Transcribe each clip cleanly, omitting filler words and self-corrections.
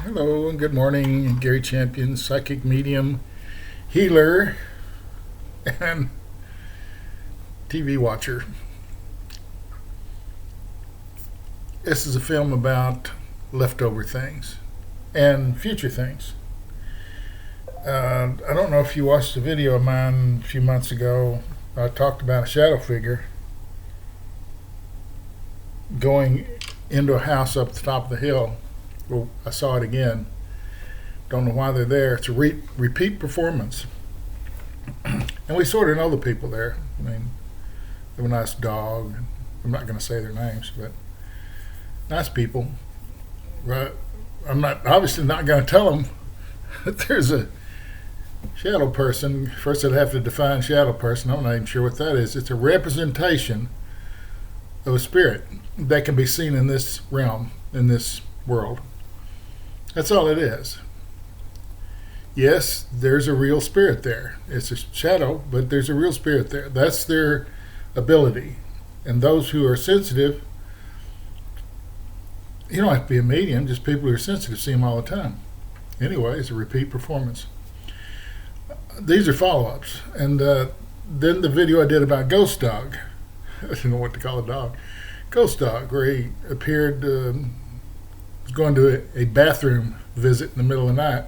Hello and good morning. Gary Champion, psychic medium, healer, and TV watcher. This is a film about leftover things and future things. I don't know if you watched a video of mine a few months ago. I talked about a shadow figure going into a house up the top of the hill. Well, I saw it again. Don't know why they're there. It's a repeat performance. And we sort of know the people there. I mean, they have a nice dog. I'm not going to say their names, but nice people. Right? I'm not obviously not going to tell them that there's a shadow person. First, I'd have to define shadow person. I'm not even sure what that is. It's a representation of a spirit that can be seen in this realm, in this world. That's all it is. Yes, there's a real spirit there. It's a shadow, but there's a real spirit there. That's their ability. And those who are sensitive, you don't have to be a medium, just people who are sensitive see them all the time. Anyway, it's a repeat performance. These are follow-ups. And then the video I did about Ghost Dog. I didn't know what to call a dog. Ghost Dog, where he appeared, was going to a bathroom visit in the middle of the night.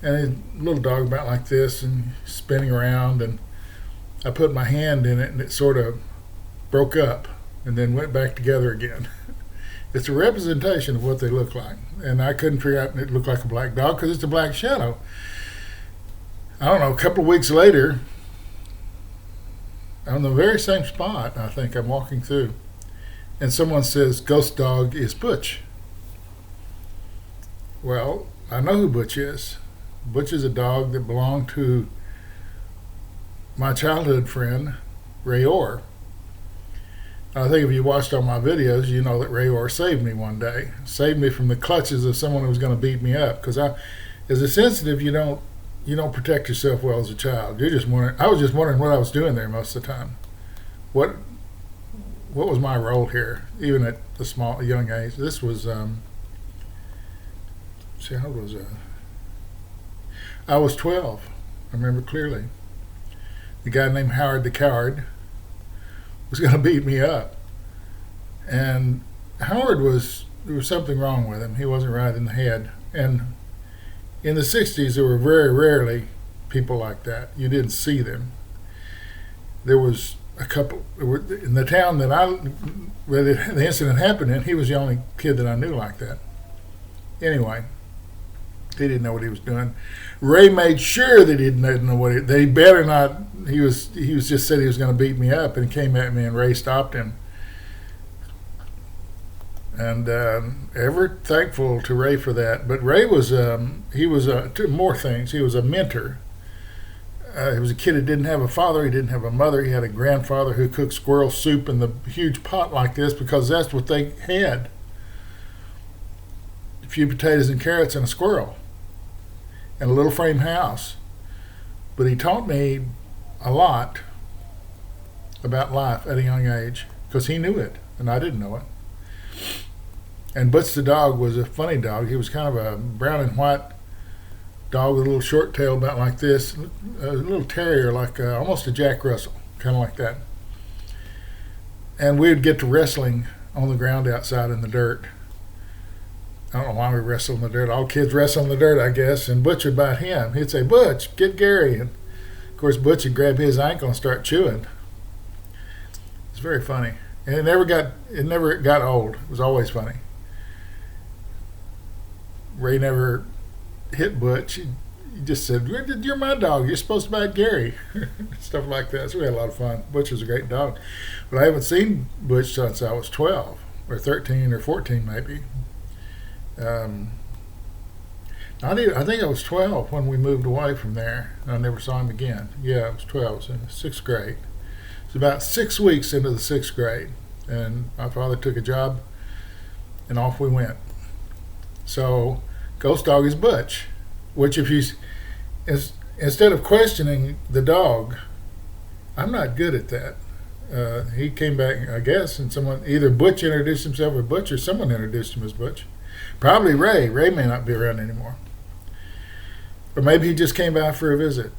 And a little dog about like this and spinning around, and I put my hand in it and it sort of broke up and then went back together again. It's a representation of what they look like, and I couldn't figure out it looked like a black dog because it's a black shadow. I don't know, a couple of weeks later, on the very same spot, I think I'm walking through, and someone says, "Ghost Dog is Butch." Well, I know who Butch is. Butch is a dog that belonged to my childhood friend, Ray Orr. I think if you watched all my videos, you know that Ray Orr saved me one day. Saved me from the clutches of someone who was going to beat me up. Because as a sensitive, you don't protect yourself well as a child. You're just wondering. I was just wondering what I was doing there most of the time. What was my role here, even at the young age? This was see, how old was I? I was 12. I remember clearly. The guy named Howard the Coward was going to beat me up. And Howard there was something wrong with him. He wasn't right in the head. And in the 60s, there were very rarely people like that. You didn't see them. There was a couple, in the town where the incident happened in, he was the only kid that I knew like that. Anyway, he didn't know what he was doing. Ray made sure that he didn't know they better not. He was just said he was going to beat me up, and he came at me, and Ray stopped him. And ever thankful to Ray for that. But Ray was more things. He was a mentor. He was a kid who didn't have a father. He didn't have a mother. He had a grandfather who cooked squirrel soup in the huge pot like this because that's what they had. A few potatoes and carrots and a squirrel and a little frame house. But he taught me a lot about life at a young age because he knew it and I didn't know it. And Butch the dog was a funny dog. He was kind of a brown and white dog with a little short tail about like this, a little terrier, like almost a Jack Russell, kind of like that. And we would get to wrestling on the ground outside in the dirt. I don't know why we wrestle in the dirt. All kids wrestle in the dirt, I guess. And Butch would bite him. He'd say, "Butch, get Gary." And of course, Butch would grab his ankle and start chewing. It's very funny. And it never got old. It was always funny. Ray never hit Butch. He just said, "You're my dog. You're supposed to bite Gary." Stuff like that. So we had a lot of fun. Butch was a great dog. But I haven't seen Butch since I was 12 or 13 or 14 maybe. I think I was 12 when we moved away from there. I never saw him again. Yeah, I was 12. I was in the 6th grade. It was about 6 weeks into the 6th grade. And my father took a job, and off we went. So, Ghost Dog is Butch, which instead of questioning the dog, I'm not good at that. He came back, I guess, and someone, either Butch introduced himself or Butch, or someone introduced him as Butch. Probably Ray. Ray may not be around anymore. Or maybe he just came by for a visit.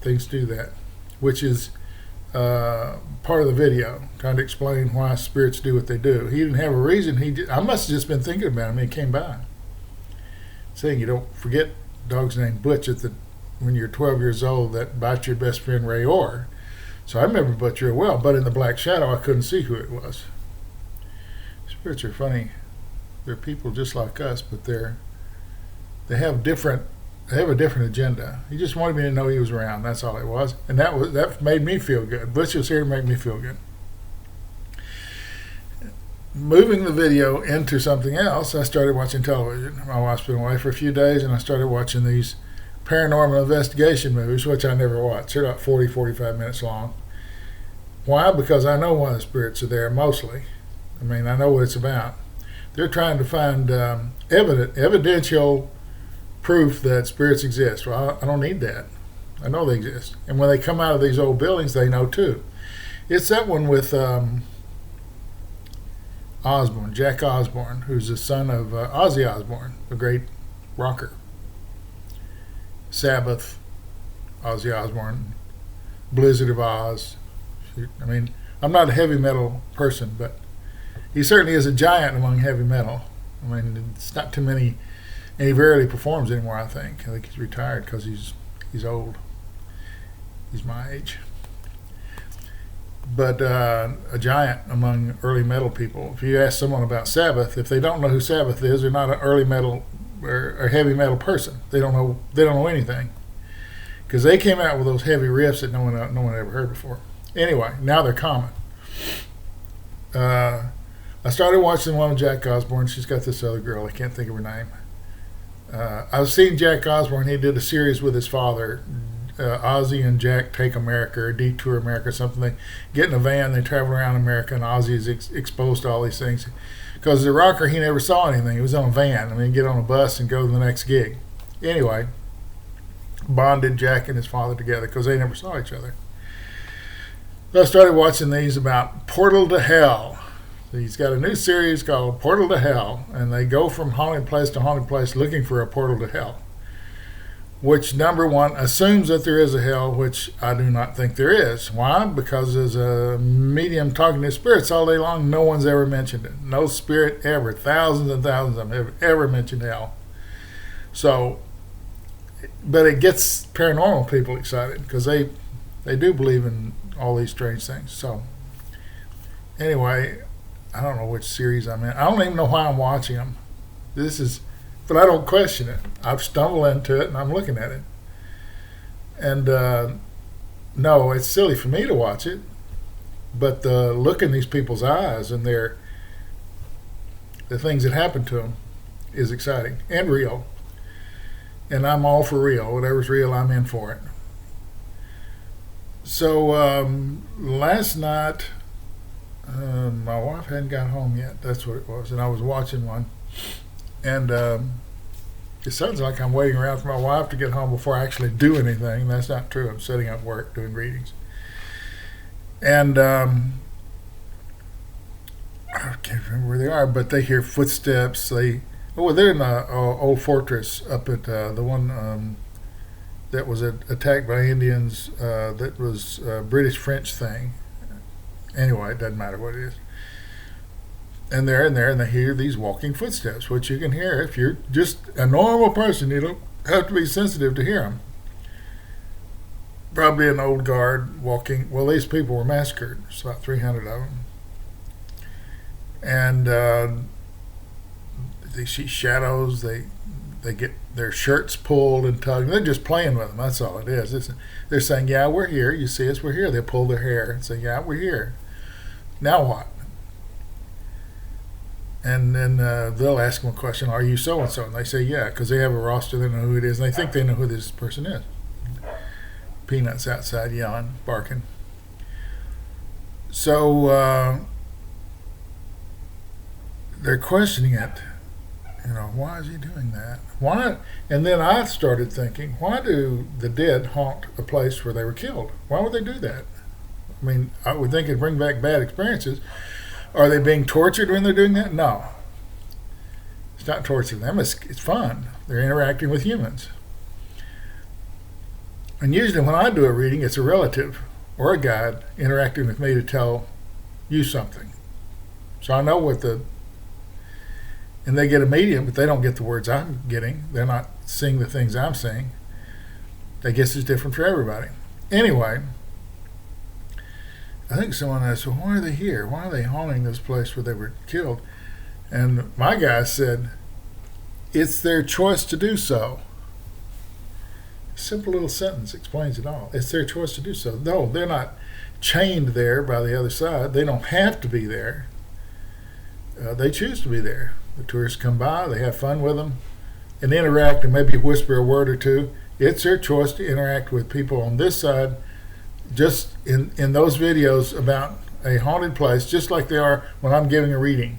Things do that, which is part of the video, trying to explain why spirits do what they do. He didn't have a reason. I must have just been thinking about him. He came by, saying you don't forget dog's name Butch when you're 12 years old that bite your best friend Ray Orr. So I remember Butch real well, but in the black shadow I couldn't see who it was. Spirits are funny. They're people just like us, but they have a different agenda. He just wanted me to know he was around. That's all it was, and that made me feel good. Butch was here to make me feel good. Moving the video into something else, I started watching television. My wife's been away for a few days, and I started watching these Paranormal Investigation movies, which I never watch. They're about 40, 45 minutes long. Why? Because I know why the spirits are there, mostly. I mean, I know what it's about. They're trying to find evidential proof that spirits exist. Well, I don't need that. I know they exist. And when they come out of these old buildings, they know too. It's that one with Osborne, Jack Osborne, who's the son of Ozzy Osbourne, the great rocker. Sabbath, Ozzy Osbourne, Blizzard of Oz. I mean, I'm not a heavy metal person, but he certainly is a giant among heavy metal. I mean, it's not too many, and he rarely performs anymore, I think. I think he's retired because he's old. He's my age. But a giant among early metal people. If you ask someone about Sabbath, if they don't know who Sabbath is, they're not an early metal or heavy metal person. They don't know anything, because they came out with those heavy riffs that no one ever heard before. Anyway, now they're common. I started watching one with Jack Osborne. She's got this other girl. I can't think of her name. I've seen Jack Osborne. He did a series with his father. Ozzy and Jack Take America, or Detour America, something. They get in a van, they travel around America, and Ozzy is exposed to all these things. Because as a rocker, he never saw anything. He was on a van. I mean, he'd get on a bus and go to the next gig. Anyway, bonded Jack and his father together because they never saw each other. So I started watching these about Portal to Hell. He's got a new series called Portal to Hell, and they go from haunted place to haunted place looking for a portal to hell, which, number one, assumes that there is a hell, which I do not think there is. Why? Because as a medium talking to spirits all day long, no one's ever mentioned it. No spirit ever, thousands and thousands of them have ever mentioned hell. So, but it gets paranormal people excited because they do believe in all these strange things. So, anyway, I don't know which series I'm in. I don't even know why I'm watching them. But I don't question it. I've stumbled into it and I'm looking at it. And no, it's silly for me to watch it. But the look in these people's eyes and the things that happen to them is exciting and real. And I'm all for real. Whatever's real, I'm in for it. So last night, my wife hadn't got home yet. That's what it was. And I was watching one. And it sounds like I'm waiting around for my wife to get home before I actually do anything. That's not true. I'm setting up work, doing readings. And I can't remember where they are, but they hear footsteps. They're in the old fortress up at the one that was attacked by Indians. That was a British-French thing. Anyway, it doesn't matter what it is. And they're in there, and they hear these walking footsteps, which you can hear if you're just a normal person. You don't have to be sensitive to hear them. Probably an old guard walking. Well, these people were massacred. There's about 300 of them. And they see shadows. They get their shirts pulled and tugged. They're just playing with them. That's all it is. They're saying, yeah, we're here. You see us, we're here. They pull their hair and say, yeah, we're here. Now what? And then they'll ask them a question, are you so-and-so? And they say, yeah, because they have a roster, they know who it is, and they think they know who this person is. Peanuts outside yelling, barking. So they're questioning it. Why is he doing that? Why? And then I started thinking, why do the dead haunt a place where they were killed? Why would they do that? I mean, I would think it'd bring back bad experiences. Are they being tortured when they're doing that? No. It's not torturing them. It's fun. They're interacting with humans. And usually when I do a reading, it's a relative or a guide interacting with me to tell you something. So I know and they get a medium, but they don't get the words I'm getting. They're not seeing the things I'm seeing. I guess it's different for everybody. Anyway, I think someone asked, well, why are they here? Why are they haunting this place where they were killed? And my guy said, it's their choice to do so. Simple little sentence explains it all. It's their choice to do so. No, they're not chained there by the other side. They don't have to be there. They choose to be there. The tourists come by, they have fun with them, and interact and maybe whisper a word or two. It's their choice to interact with people on this side, just in those videos about a haunted place, just like they are when I'm giving a reading.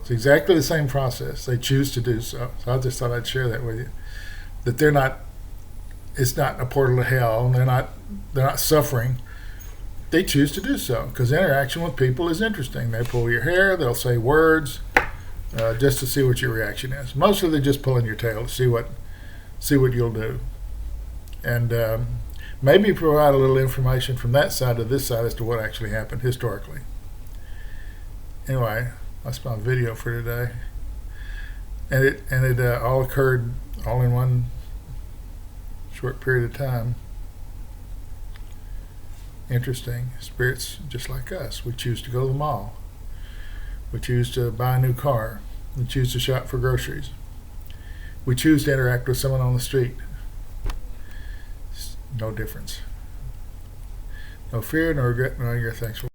It's exactly the same process. They choose to do so. So I just thought I'd share that with you. That it's not a portal to hell, and they're not suffering. They choose to do so because interaction with people is interesting. They pull your hair, they'll say words, just to see what your reaction is. Mostly they're just pulling your tail to see what you'll do, and maybe provide a little information from that side to this side as to what actually happened historically. Anyway, that's my video for today, and it all occurred all in one short period of time. Interesting. Spirits just like us. We choose to go to the mall. We choose to buy a new car. We choose to shop for groceries. We choose to interact with someone on the street. It's no difference. No fear, no regret, no anger. Thanks for